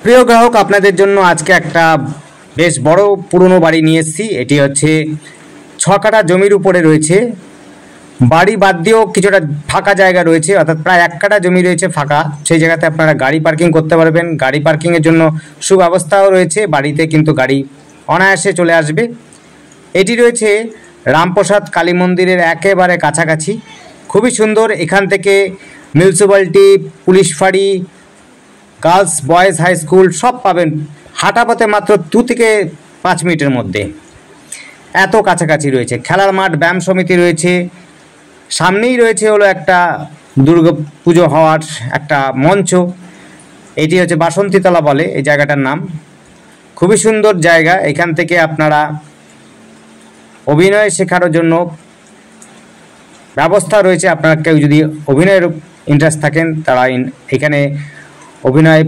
প্রিয় গ্রাহক, আপনাদের জন্য আজকে একটা বেশ বড় পুরনো বাড়ি নিয়ে এসেছি। এটি হচ্ছে 6 কাঠা জমির উপরে রয়েছে। বাড়ি বাদ দিয়েও কিছুটা ফাঁকা জায়গা রয়েছে, অর্থাৎ প্রায় 1 কাঠা জমি রয়েছে ফাঁকা। সেই জায়গাতে আপনারা গাড়ি পার্কিং করতে পারবেন। গাড়ি পার্কিংয়ের জন্য সুব্যবস্থাও রয়েছে। বাড়িতে কিন্তু গাড়ি অনায়াসে চলে আসবে। এটি রয়েছে রামপ্রসাদ কালী মন্দিরের একেবারে কাছাকাছি। খুবই সুন্দর। এখান থেকে মিউনিসিপ্যালিটি, পুলিশ ফাঁড়ি, গার্লস বয়েজ হাই স্কুল সব পাবেন হাঁটা পথে মাত্র 2 থেকে 5 মিনিটের মধ্যে। এত কাছাকাছি রয়েছে। খেলার মাঠ, ব্যায়াম সমিতি রয়েছে। সামনেই রয়েছে হলো একটা দুর্গা পুজো হওয়ার একটা মঞ্চ। এটি হচ্ছে বাসন্তীতলা বলে এই জায়গাটার নাম। খুবই সুন্দর জায়গা। এখান থেকে আপনারা অভিনয় শেখানোর জন্য ব্যবস্থা রয়েছে। আপনারা কেউ যদি অভিনয়ের ইন্টারেস্ট থাকেন তারা এখানে অভিনয়,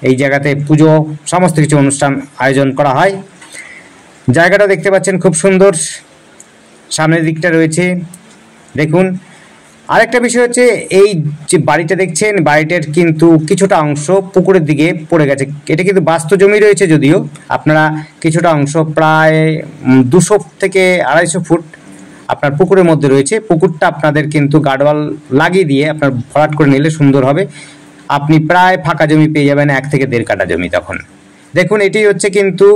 এই জায়গাতে পুজো, সমস্ত কিছু অনুষ্ঠান আয়োজন করা হয়। জায়গাটা দেখতে পাচ্ছেন খুব সুন্দর। সামনের দিকটা রয়েছে দেখুন। আরেকটা বিষয় হচ্ছে, এই যে বাড়িটা দেখছেন, বাড়িটার কিন্তু কিছুটা অংশ পুকুরের দিকে পড়ে গেছে। এটা কিন্তু বাস্তু জমি রয়েছে, যদিও আপনারা কিছুটা অংশ প্রায় 200 থেকে 250 ফুট আপনার পুকুরের মধ্যে রয়েছে। পুকুরটা আপনাদের কিন্তু গার্ডওয়াল লাগিয়ে দিয়ে আপনার ভরাট করে নিলে সুন্দর হবে। আপনি প্রায় ফাঁকা জমি পেয়ে যাবেন 1 থেকে 1.5 কাঠা জমি। তখন দেখুন, এটি হচ্ছে কিন্তু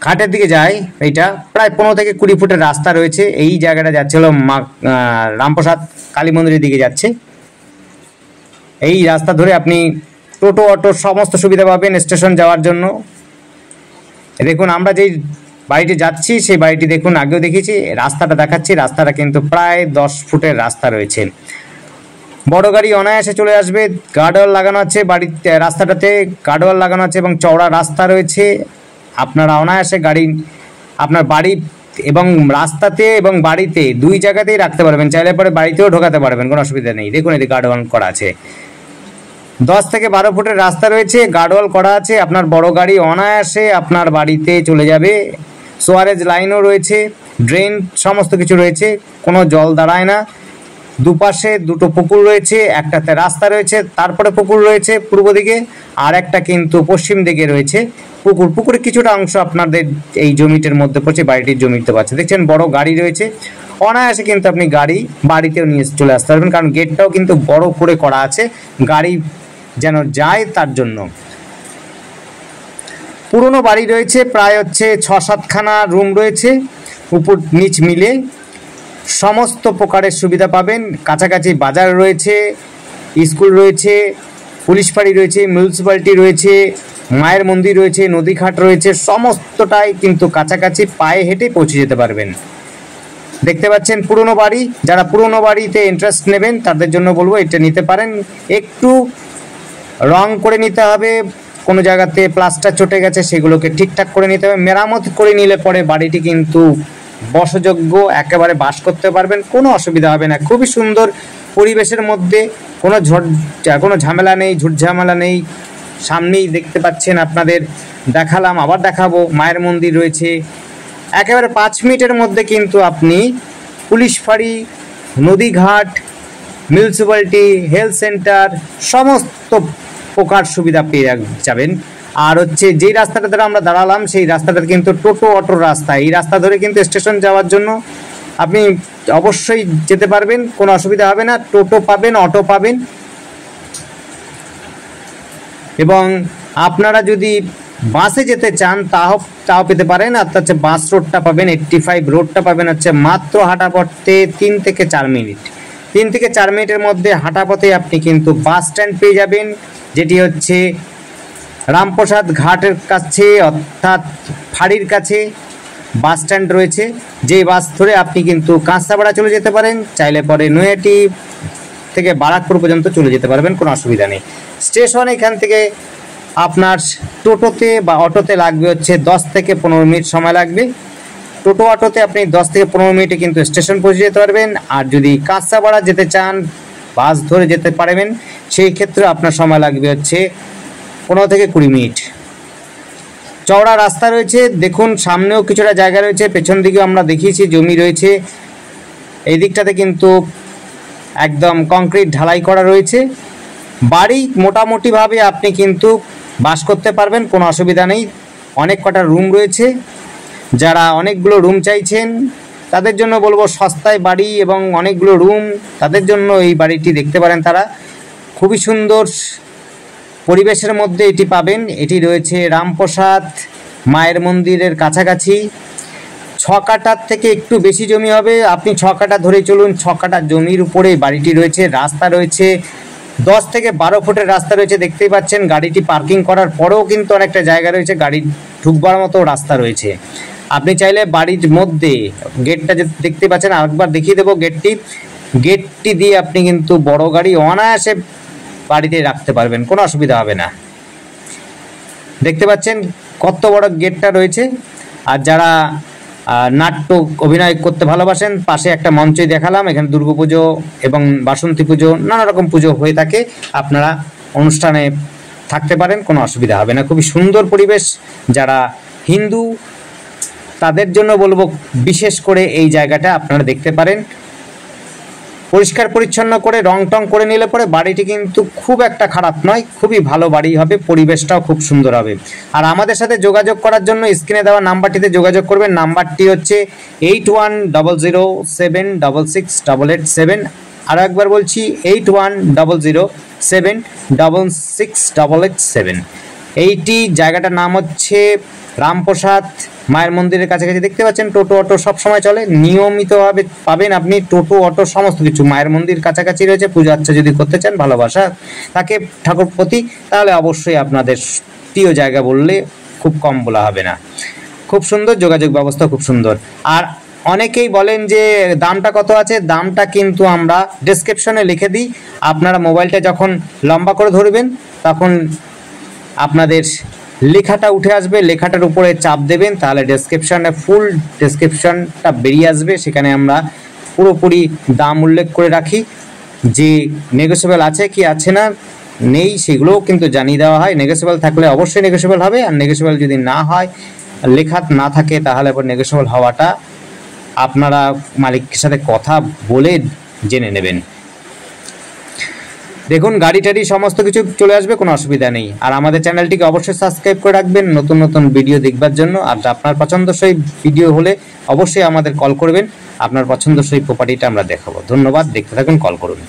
ঘাটের দিকে যায়। এইটা প্রায় 15 থেকে 20 ফুটের রাস্তা রয়েছে। এই জায়গাটা যাচ্ছে হলো রামপ্রসাদ কালী মন্দিরের দিকে যাচ্ছে। এই রাস্তা ধরে আপনি টোটো, অটো সমস্ত সুবিধা পাবেন স্টেশন যাওয়ার জন্য। দেখুন, আমরা যেই বাড়িটি যাচ্ছি সেই বাড়িটি দেখুন, আগেও দেখেছি, রাস্তাটা দেখাচ্ছি। রাস্তাটা কিন্তু প্রায় 10 ফুটের রাস্তা রয়েছে। বড় গাড়ি অনায়াসে চলে আসবে। গার্ডওয়াল লাগানো আছে বাড়িতে, রাস্তাটাতে গার্ডওয়াল লাগানো আছে এবং চওড়া রাস্তা রয়েছে। আপনারা অনায়াসে গাড়ি আপনার বাড়ি এবং রাস্তাতে এবং বাড়িতে 2 জায়গাতেই রাখতে পারবেন। চাইলে পরে বাড়িতেও ঢোকাতে পারবেন, কোনো অসুবিধা নেই। দেখুন, এটি গার্ডওয়াল করা আছে। 10 থেকে 12 ফুটের রাস্তা রয়েছে, গার্ডওয়াল করা আছে। আপনার বড় গাড়ি অনায়াসে আপনার বাড়িতে চলে যাবে। সোয়ারেজ লাইনও রয়েছে, ড্রেন সমস্ত কিছু রয়েছে, কোনো জল দাঁড়ায় না। দুপাশে 2টো পুকুর রয়েছে, একটাতে রাস্তা রয়েছে, তারপরে পুকুর রয়েছে পূর্ব দিকে, আর একটা কিন্তু পশ্চিম দিকে রয়েছে পুকুর। পুকুরের কিছুটা অংশ আপনাদের এই জমিটার মধ্যে পড়ছে, বাড়িটির জমিতে পাচ্ছে। দেখছেন বড় গাড়ি রয়েছে। অনায়াসে কিন্তু আপনি গাড়ি বাড়িতেও নিয়ে চলে আসতে পারবেন, কারণ গেটটাও কিন্তু বড় করে করা আছে গাড়ি যেন যায় তার জন্য। পুরনো বাড়ি রয়েছে, প্রায় হচ্ছে 6-7 খানা রুম রয়েছে, উপর নিচ মিলে সমস্ত প্রকারের সুবিধা পাবেন। কাছাকাছি বাজার রয়েছে, স্কুল রয়েছে, পুলিশ ফাঁড়ি রয়েছে, মিউনিসিপ্যালিটি রয়েছে, মায়ের মন্দির রয়েছে, নদীঘাট রয়েছে, সমস্তটাই কিন্তু কাছাকাছি, পায়ে হেঁটে পৌঁছে যেতে পারবেন। দেখতে পাচ্ছেন পুরনো বাড়ি। যারা পুরনো বাড়িতে ইন্টারেস্ট নেবেন তাদের জন্য বলবো এটা নিতে পারেন। একটু রং করে নিতে হবে, কোনো জায়গাতে প্লাস্টার চটে গেছে সেগুলোকে ঠিকঠাক করে নিতে হবে। মেরামত করে নিলে পরে বাড়িটি কিন্তু বসযোগ্য, একেবারে বাস করতে পারবেন, কোনো অসুবিধা হবে না। খুবই সুন্দর পরিবেশের মধ্যে, কোনো ঝামেলা নেই, ঝুটঝামেলা নেই। সামনেই দেখতে পাচ্ছেন, আপনাদের দেখালাম, আবার দেখাবো। মায়ের মন্দির রয়েছে। একেবারে 5 মিনিটের মধ্যে কিন্তু আপনি পুলিশ ফাঁড়ি, নদীঘাট, মিউনিসিপ্যালিটি, হেলথ সেন্টার সমস্ত প্রকার সুবিধা পেয়ে যাবেন। আর হচ্ছে যেই রাস্তাটা ধরে আমরা দাঁড়ালাম সেই রাস্তাটা কিন্তু টোটো অটোর রাস্তা। এই রাস্তা ধরে কিন্তু স্টেশন যাওয়ার জন্য আপনি অবশ্যই যেতে পারবেন, কোনো অসুবিধা হবে না। টোটো পাবেন, অটো পাবেন, এবং আপনারা যদি বাসে যেতে চান তাও পেতে পারেন। অর্থাৎ হচ্ছে বাস রোডটা পাবেন, 85 রোডটা পাবেন হচ্ছে মাত্র হাঁটা পথে 3 থেকে 4 মিনিট। 3 থেকে 4 মিনিটের মধ্যে হাঁটা পথে আপনি কিন্তু বাস স্ট্যান্ড পেয়ে যাবেন, যেটি হচ্ছে রামপ্রসাদ ঘাটের কাছে, অর্থাৎ ফাঁড়ির কাছে বাস স্ট্যান্ড রয়েছে। যে বাস ধরে আপনি কিন্তু কাঁচরাপাড়া চলে যেতে পারেন, চাইলে পরে নৈহাটি থেকে বারাকপুর পর্যন্ত চলে যেতে পারবেন, কোনো অসুবিধা নেই। স্টেশন এখান থেকে আপনার টোটোতে বা অটোতে লাগবে হচ্ছে 10 থেকে 15 মিনিট সময় লাগবে। টোটো অটোতে আপনি 10 থেকে 15 মিনিটে কিন্তু স্টেশন পৌঁছে যেতে পারবেন। আর যদি কাঁচরাপাড়া যেতে চান, বাস ধরে যেতে পারবেন, সেই ক্ষেত্রে আপনার সময় লাগবে হচ্ছে 15 থেকে 20 মিনিট। চওড়া রাস্তা রয়েছে। দেখুন, সামনেও কিছুটা জায়গা রয়েছে, পেছন দিকেও আমরা দেখিয়েছি জমি রয়েছে। এই দিকটাতে কিন্তু একদম কংক্রিট ঢালাই করা রয়েছে। বাড়ি মোটামুটিভাবে আপনি কিন্তু বাস করতে পারবেন, কোনো অসুবিধা নেই। অনেক কটা রুম রয়েছে, যারা অনেকগুলো রুম চাইছেন তাদের জন্য বলবো সস্তায় বাড়ি এবং অনেকগুলো রুম, তাদের জন্য এই বাড়িটি দেখতে পারেন। তারা খুবই সুন্দর পরিবেশের মধ্যে এটি পাবেন। এটি রয়েছে রামপ্রসাদ মায়ের মন্দিরের কাছাকাছি। 6 কাঠার থেকে একটু বেশি জমি হবে, আপনি 6 কাঠা ধরে চলুন। 6 কাঠা জমির উপরে বাড়িটি রয়েছে। রাস্তা রয়েছে 10 থেকে 12 ফুটের রাস্তা রয়েছে, দেখতেই পাচ্ছেন। গাড়িটি পার্কিং করার পরেও কিন্তু অনেকটা জায়গা রয়েছে, গাড়ি ঢুকবার মতো রাস্তা রয়েছে। আপনি চাইলে বাড়ির মধ্যে গেটটা যে দেখতে পাচ্ছেন, আরেকবার দেখিয়ে দেবো গেটটি দিয়ে আপনি কিন্তু বড় গাড়ি অনায়াসে বাড়িতে রাখতে পারবেন, কোনো অসুবিধা হবে না। দেখতে পাচ্ছেন কত বড় গেটটা রয়েছে। আর যারা নাট্য অভিনয় করতে ভালোবাসেন, পাশে একটা মঞ্চই দেখালাম। এখানে দুর্গাপুজো এবং বাসন্তী পুজো নানা রকম পুজো হয়ে থাকে, আপনারা অনুষ্ঠানে থাকতে পারেন, কোনো অসুবিধা হবে না। খুবই সুন্দর পরিবেশ। যারা হিন্দু তাদের জন্য বলবো বিশেষ করে এই জায়গাটা আপনারা দেখতে পারেন। পরিষ্কার পরিচ্ছন্ন করে রং টং করে নিলে পরে বাড়িটি কিন্তু খুব একটা খারাপ নয়, খুবই ভালো বাড়ি হবে, পরিবেশটাও খুব সুন্দর হবে। আর আমাদের সাথে যোগাযোগ করার জন্য স্ক্রিনে দেওয়া নাম্বারটিতে যোগাযোগ করবেন। নাম্বারটি হচ্ছে 8100766887। আরও একবার বলছি 8100766887। এইটি জায়গাটার নাম হচ্ছে রামপ্রসাদ মায়ের মন্দিরের কাছাকাছি। দেখতে পাচ্ছেন টোটো অটো সব সময় চলে, নিয়মিতভাবে পাবেন আপনি টোটো অটো সমস্ত কিছু। মায়ের মন্দির কাছাকাছি রয়েছে। পূজা আচ্ছা যদি করতে চান, ভালোবাসা থাকে ঠাকুর প্রতি, তাহলে অবশ্যই আপনাদের প্রিয় জায়গা বললে খুব কম বলা হবে না। খুব সুন্দর যোগাযোগ ব্যবস্থা, খুব সুন্দর। আর অনেকেই বলেন যে দামটা কত আছে, দামটা কিন্তু আমরা ডেসক্রিপশনে লিখে দিই। আপনারা মোবাইলটা যখন লম্বা করে ধরবেন তখন আপনাদের লেখাটা উঠে আসবে, লেখাটার উপরে চাপ দেবেন, তাহলে ডেসক্রিপশনে ফুল ডেসক্রিপশনটা বেরিয়ে আসবে। সেখানে আমরা পুরোপুরি দাম উল্লেখ করে রাখি, যে নেগোসিয়েবল আছে কি আছে না নেই সেগুলোও কিন্তু জানিয়ে দেওয়া হয়। নেগোসিয়েবল থাকলে অবশ্যই নেগোসিয়েবল হবে, আর নেগোসিয়েবল যদি না হয়, লেখা না থাকে, তাহলে আবার নেগোসিয়েবল হওয়াটা আপনারা মালিকের সাথে কথা বলে জেনে নেবেন। দেখুন গাড়ি টাড়ি সমস্ত কিছু চলে আসবে, কোনো অসুবিধা নেই। আর আমাদের চ্যানেলটিকে অবশ্যই সাবস্ক্রাইব করে রাখবেন নতুন নতুন ভিডিও দেখবার জন্য। আর আপনার পছন্দসই ভিডিও হলে অবশ্যই আমাদের কল করবেন, আপনার পছন্দসই প্রপার্টিটা আমরা দেখাবো। ধন্যবাদ, দেখতে থাকুন, কল করুন।